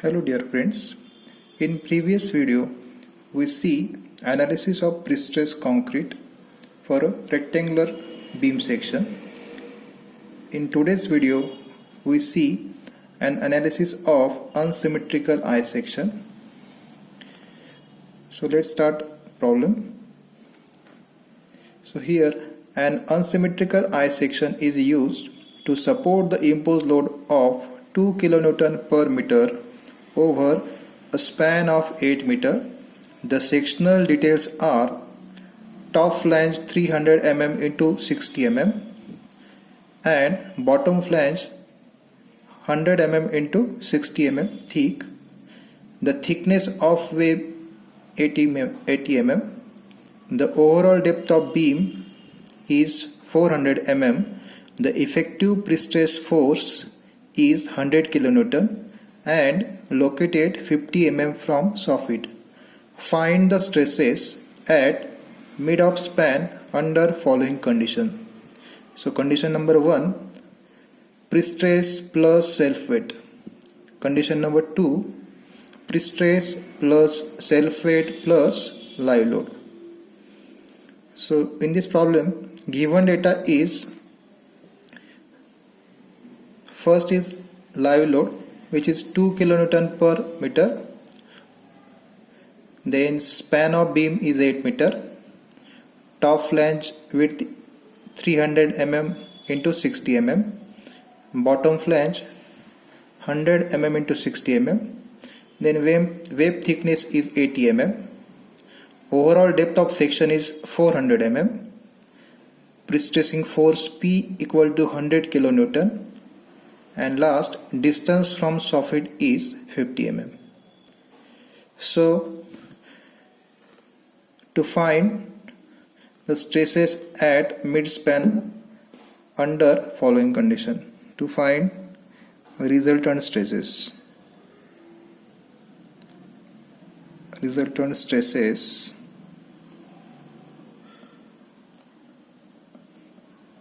Hello dear friends. In previous video we see analysis of pre-stressed concrete for a rectangular beam section. In today's video we see an analysis of unsymmetrical I section. So let's start problem. So here an unsymmetrical I section is used to support the imposed load of 2 kN per meter over a span of 8 meter. The sectional details are top flange 300 mm into 60 mm and bottom flange 100 mm into 60 mm thick. The thickness of web 80 mm. The overall depth of beam is 400 mm. The effective pre-stress force is 100 kN and located 50 mm from soffit. Find the stresses at mid of span under following condition. So condition number 1, pre-stress plus self-weight. Condition number 2, pre-stress plus self-weight plus live load. So in this problem, given data is, first is live load, which is 2 kN per meter. Then span of beam is 8 meter. Top flange width 300 mm into 60 mm. Bottom flange 100 mm into 60 mm. Then web thickness is 80 mm. Overall depth of section is 400 mm. Pre-stressing force P equal to 100 kN. And last, distance from soffit is 50 mm. So to find the stresses at mid-span under following condition, to find resultant stresses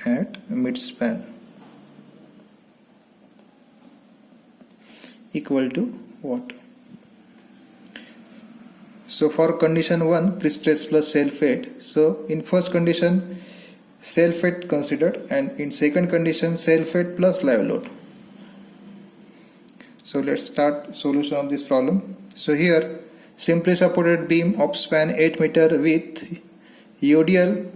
at mid-span equal to what? So for condition 1, pre-stress plus self-weight. So in first condition self-weight considered, and in second condition self-weight plus live load. So let's start solution of this problem. So here simply supported beam of span 8 meter with UDL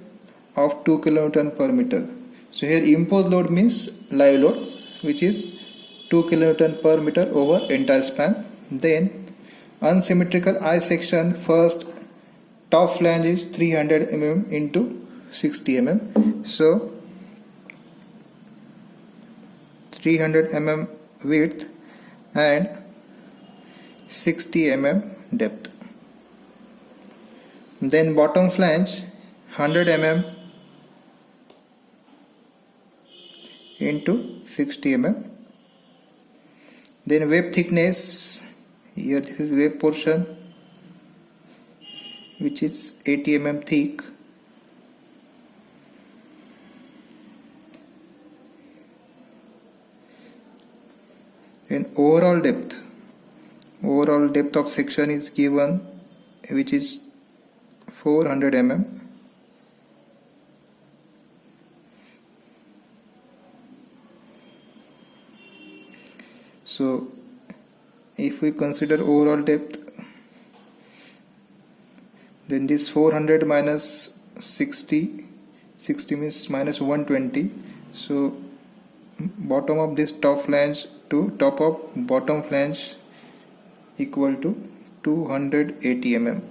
of 2 kN per meter. So here imposed load means live load, which is 2 kN per meter over entire span. Then unsymmetrical I section, first top flange is 300 mm into 60 mm. So 300 mm width and 60 mm depth. Then bottom flange 100 mm into 60 mm. Then web thickness, here this is web portion, which is 80 mm thick. Then overall depth of section is given, which is 400 mm. So if we consider overall depth, then this 400 minus 60 means minus 120. So bottom of this top flange to top of bottom flange equal to 280 mm.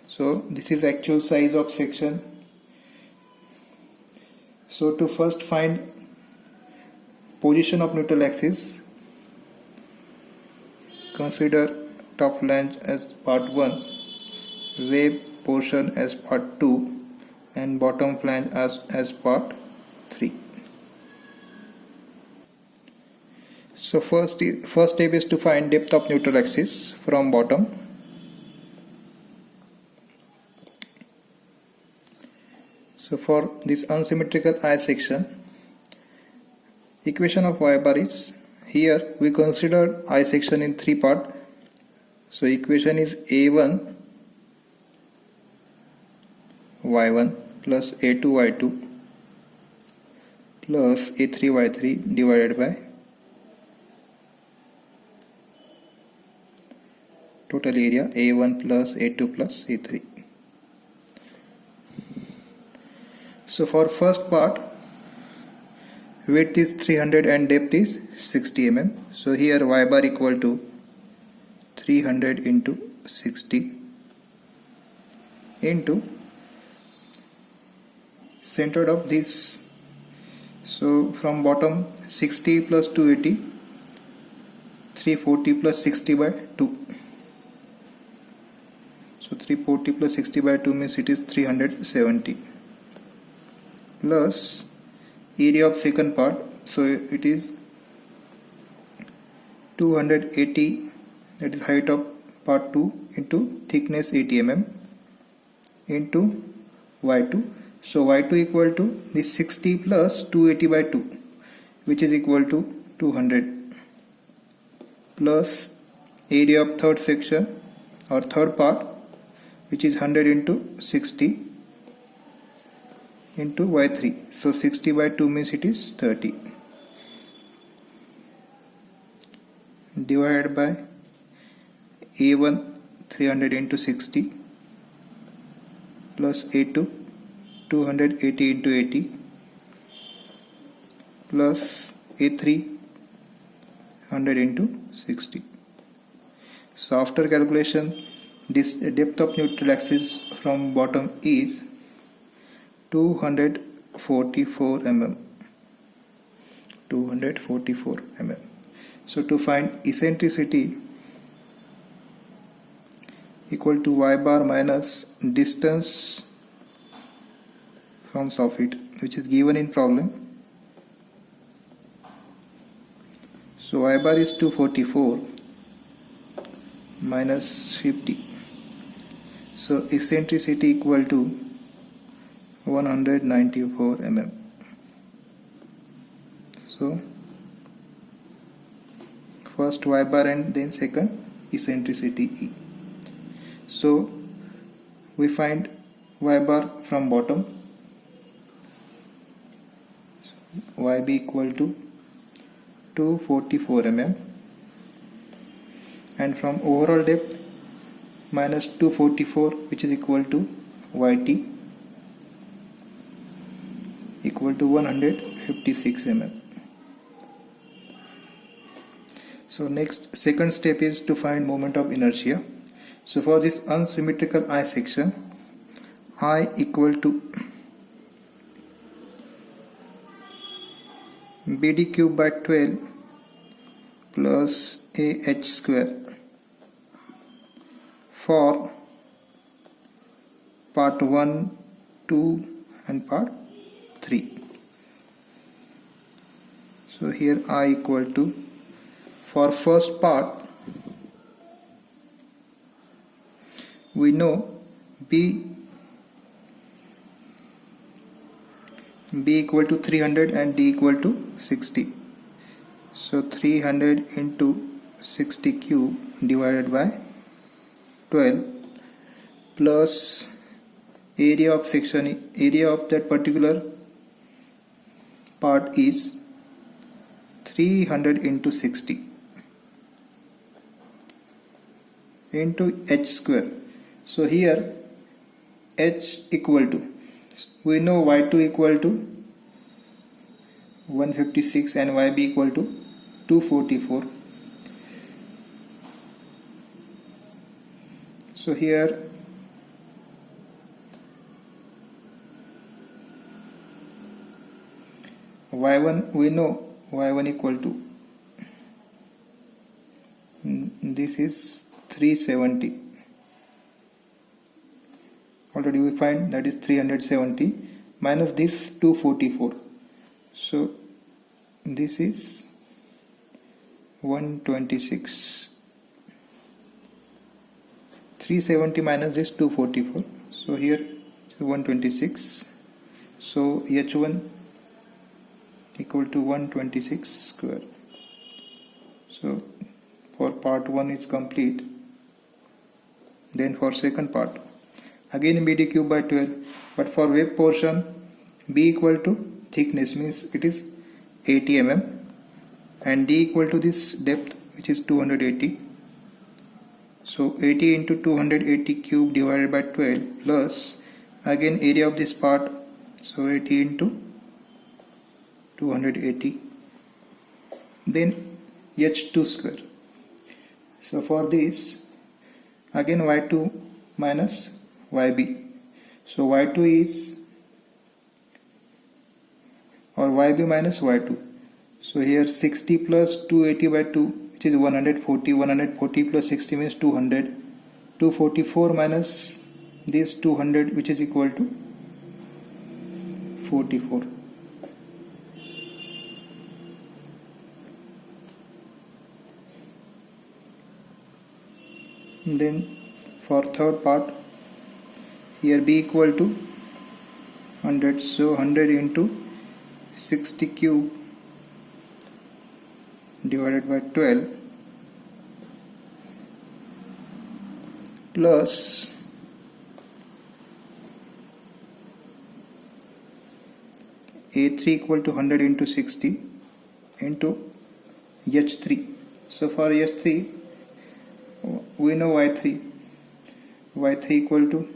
So this is actual size of section. So to first find position of neutral axis, consider top flange as part 1, web portion as part 2 and bottom flange as part 3. So first step is to find depth of neutral axis from bottom. So for this unsymmetrical I section, Equation of y bar is, here we considered I section in three part. So equation is a1 y1 plus a2 y2 plus a3 y3 divided by total area a1 plus a2 plus a3. So for first part, width is 300 and depth is 60 mm. So here y bar equal to 300 into 60 into center of this. So from bottom 60 plus 280, 340 plus 60 by 2. So 340 plus 60 by 2 means it is 370 plus area of second part. So it is 280, that is height of part 2 into thickness 80 mm into y2. So y2 equal to this 60 plus 280 by 2, which is equal to 200 plus area of third section or third part, which is 100 into 60 into y3. So 60 by 2 means it is 30 divided by a1 300 into 60 plus a2 280 into 80 plus a3 100 into 60. So after calculation, this depth of neutral axis from bottom is 244 mm. 244 mm. So to find eccentricity equal to y bar minus distance from soffit, which is given in problem. So y bar is 244 minus 50. So eccentricity equal to 194 mm. So first y bar and then second eccentricity E. So we find y bar from bottom, yb equal to 244 mm, and from overall depth minus 244, which is equal to yt equal to 156 mm. So next, second step is to find moment of inertia. So for this unsymmetrical I section, I equal to BD cube by 12 plus AH square for part 1, 2 and part 3. So here I equal to, for first part we know B equal to 300 and D equal to 60. So 300 into 60 cube divided by 12 plus area of section, area of that particular part is 300 into 60 into h square. So here h equal to, we know y2 equal to 156 and yb equal to 244. So here y1, we know y1 equal to, this is 370, already we find that is 370 minus this 244, so this is 126. 370 minus this 244, so here 126. So h1 equal to 126 square. So for part 1 is complete. Then for second part, again BD cube by 12, but for web portion B equal to thickness, means it is 80 mm, and D equal to this depth, which is 280. So 80 into 280 cube divided by 12 plus again area of this part, so 80 into 280, then h2 square. So for this again y2 minus yb, so y2 is, or yb minus y2, so here 60 plus 280 by 2, which is 140, 140 plus 60 means 200, 244 minus this 200, which is equal to 44. Then for third part, here B equal to 100, so 100 into 60 cube divided by 12 plus A3 equal to 100 into 60 into H3. So for H3 we know y3 equal to,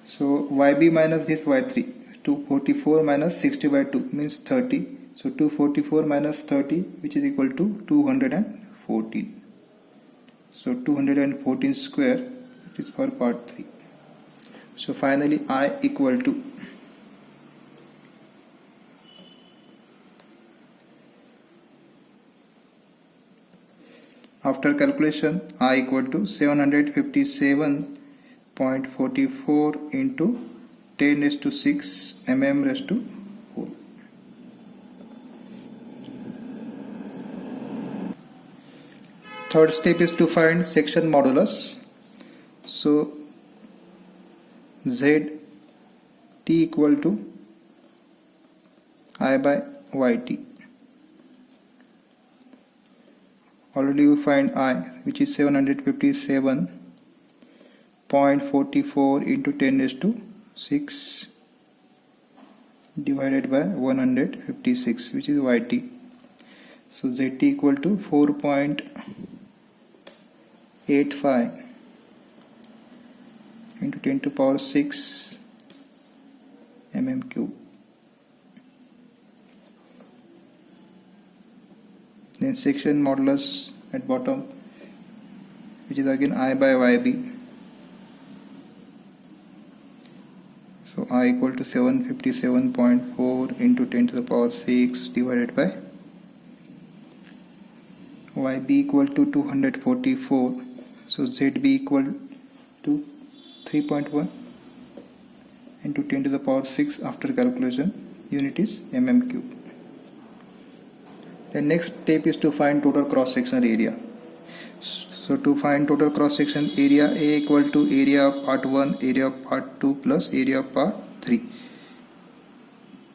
so yb minus this y3, 244 minus 60 by 2 means 30, so 244 minus 30, which is equal to 214, so 214 square, it is for part 3. So finally I equal to after calculation I equal to 757.44 into 10 raised to 6 mm raised to 4. Third step is to find section modulus. So Z T equal to I by YT. Already we find I, which is 757.44 into 10 raised to 6 divided by 156, which is YT. So ZT equal to 4.85 into 10 to the power 6 mm cube. Then section modulus at bottom, which is again I by YB. So I equal to 757.4 into 10 to the power 6 divided by YB equal to 244. So ZB equal to 3.1 into 10 to the power 6 after calculation. Unit is mm cube. The next step is to find total cross sectional area. So to find total cross section area, A equal to area of part 1, area of part 2 plus area of part 3.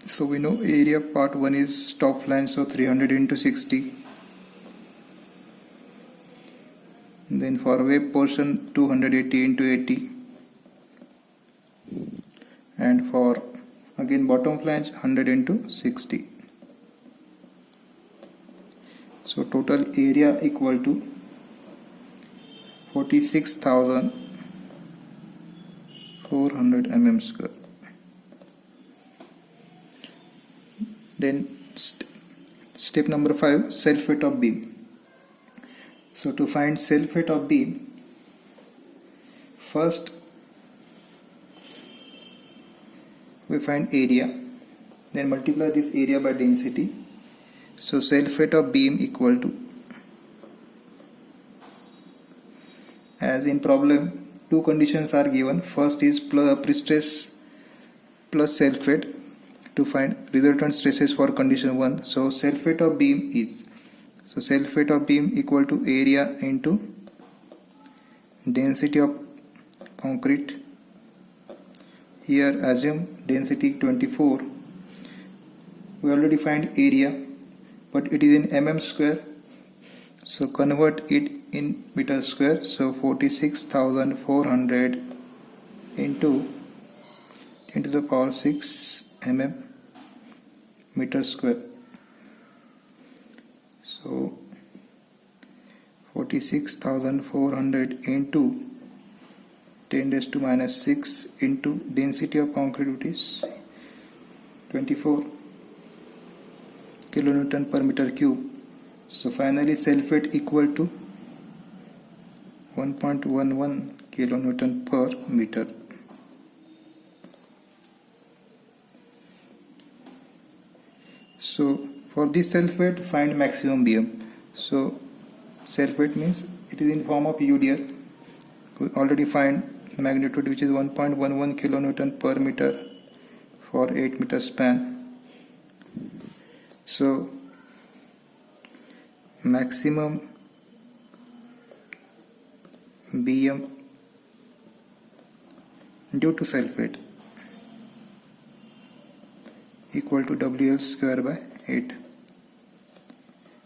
So we know area of part 1 is top line, so 300 into 60. Then for web portion 280 into 80. And for again bottom flange 100 into 60. So total area equal to 46,400 mm square. Then step number 5, self weight of beam. So to find self weight of beam, first we find area, then multiply this area by density. So self weight of beam equal to, as in problem, two conditions are given. First is pre-stress plus self weight to find resultant stresses for condition 1. So self weight of beam is, so self weight of beam equal to area into density of concrete. Here assume density 24 we already find area, but it is in mm square, so convert it in meter square. So 46,400 into 10 to the power 6 mm meter square. So 46,400 into 10 raised to minus 6 into density of concrete, which is 24 kilonewton per meter cube. So finally sulfate equal to 1.11 kilonewton per meter. So for this sulfate, find maximum BM. So sulfate means it is in form of UDR. We already find the magnitude, which is 1.11 kilonewton per meter for 8 meter span. So maximum BM due to sulfate equal to WL square by 8.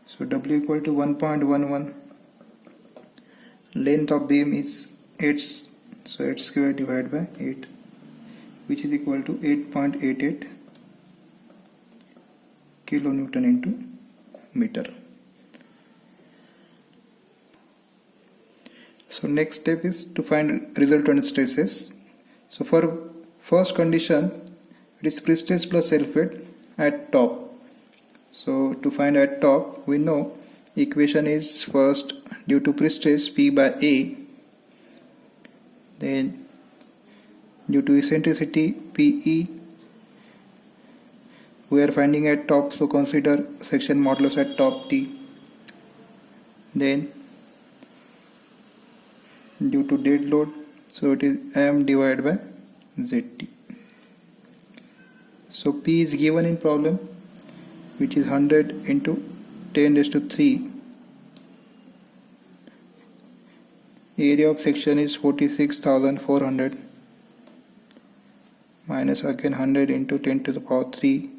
So W equal to 1.11. Length of beam is 8, so 8 square divided by 8, which is equal to 8.88 kilonewton into meter. So next step is to find resultant stresses. So for first condition, it is pre-stress plus sulfate at top. So to find at top, we know equation is first due to pre-stress P by A, then due to eccentricity PE. We are finding at top, so consider section modulus at top T. Then due to dead load, so it is M divided by ZT. So P is given in problem, which is 100 into 10 raised to 3. Area of section is 46,400 minus again 100 into 10 to the power 3.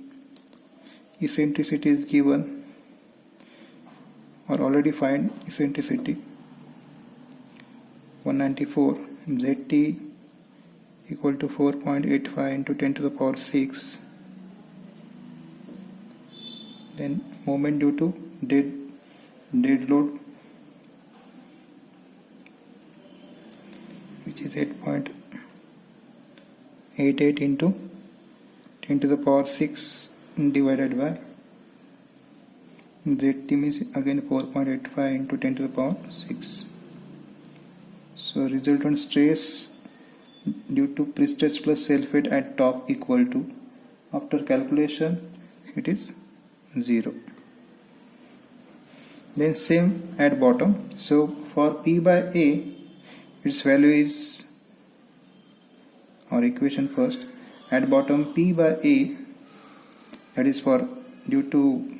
Eccentricity is given, or already find eccentricity 194. ZT equal to 4.85 into 10 to the power 6. Then moment due to dead load, which is 8.88 into 10 to the power 6 divided by ZT means again 4.85 into 10 to the power 6. So resultant stress due to pre-stress plus sulfate at top equal to, after calculation, it is 0. Then same at bottom. So for P by A, its value is, or equation first, at bottom P by A, that is for due to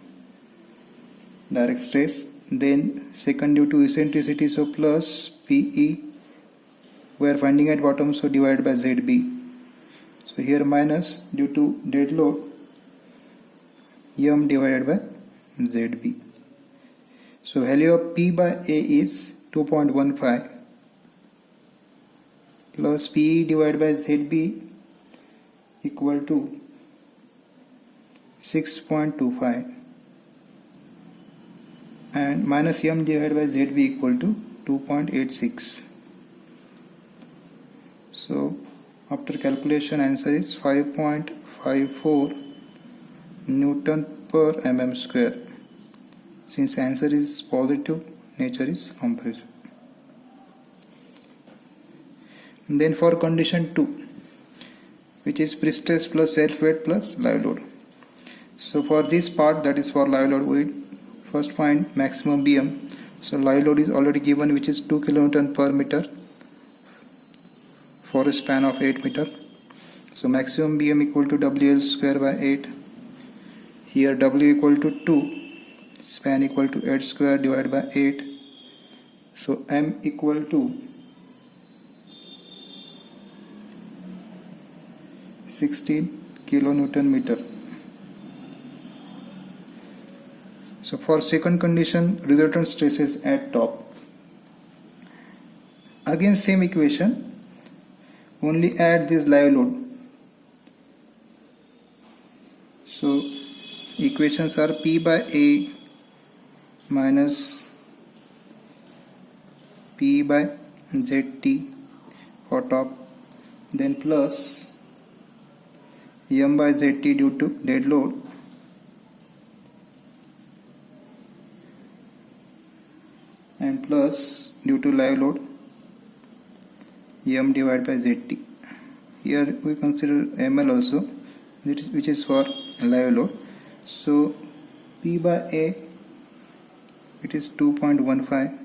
direct stress, then second due to eccentricity, so plus PE, we are finding at bottom, so divided by ZB. So here minus due to dead load, M divided by ZB. So value of P by A is 2.15 plus PE divided by ZB equal to 6.25 and minus M divided by ZB equal to 2.86. So after calculation, answer is 5.54 Newton per mm square. Since answer is positive, nature is comparison. Then for condition 2, which is pre-stress plus sulfate plus live load. So for this part, that is for live load, we first find maximum BM. So live load is already given, which is 2 kilonewton per meter for a span of 8 meter. So maximum BM equal to WL square by 8. Here W equal to 2, span equal to 8 square divided by 8. So M equal to 16 kilonewton meter. So for second condition, resultant stress is at top. Again same equation, only add this live load. So equations are P by A minus P by ZT for top, then plus M by ZT due to dead load, and plus due to live load M divided by ZT. Here we consider ML also, which is for live load. So P by A, it is 2.15,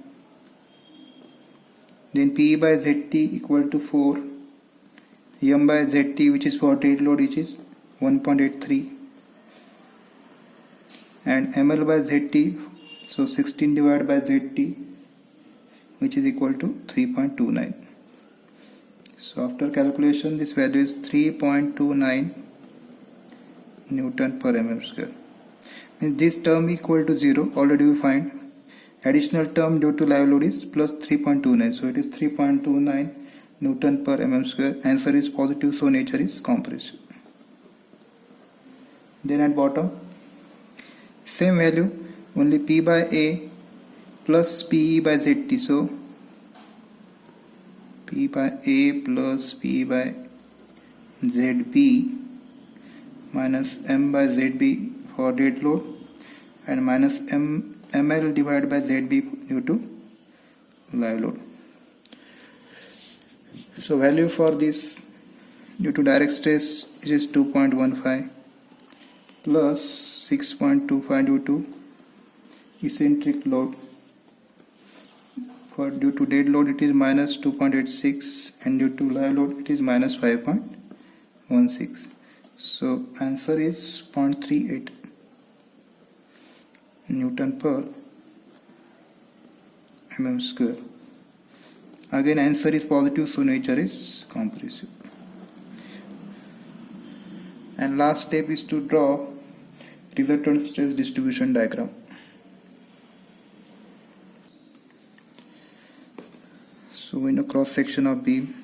then P by ZT equal to 4, M by ZT which is for dead load, which is 1.83, and ML by ZT, so 16 divided by ZT, which is equal to 3.29. So after calculation, this value is 3.29 Newton per mm square. And this term equal to 0, already we find. Additional term due to live load is plus 3.29, so it is 3.29 Newton per mm square. Answer is positive, so nature is compressive. Then at bottom, same value, only P by A plus PE by ZT, so P by A plus P by ZB minus M by ZB for dead load, and minus ML divided by ZB due to live load. So value for this due to direct stress is 2.15 plus 6.25 due to eccentric load. For due to dead load it is minus 2.86, and due to live load it is minus 5.16. So answer is 0.38 Newton per mm square. Again answer is positive, so nature is compressive. And last step is to draw resultant stress distribution diagram. So in a cross section of beam,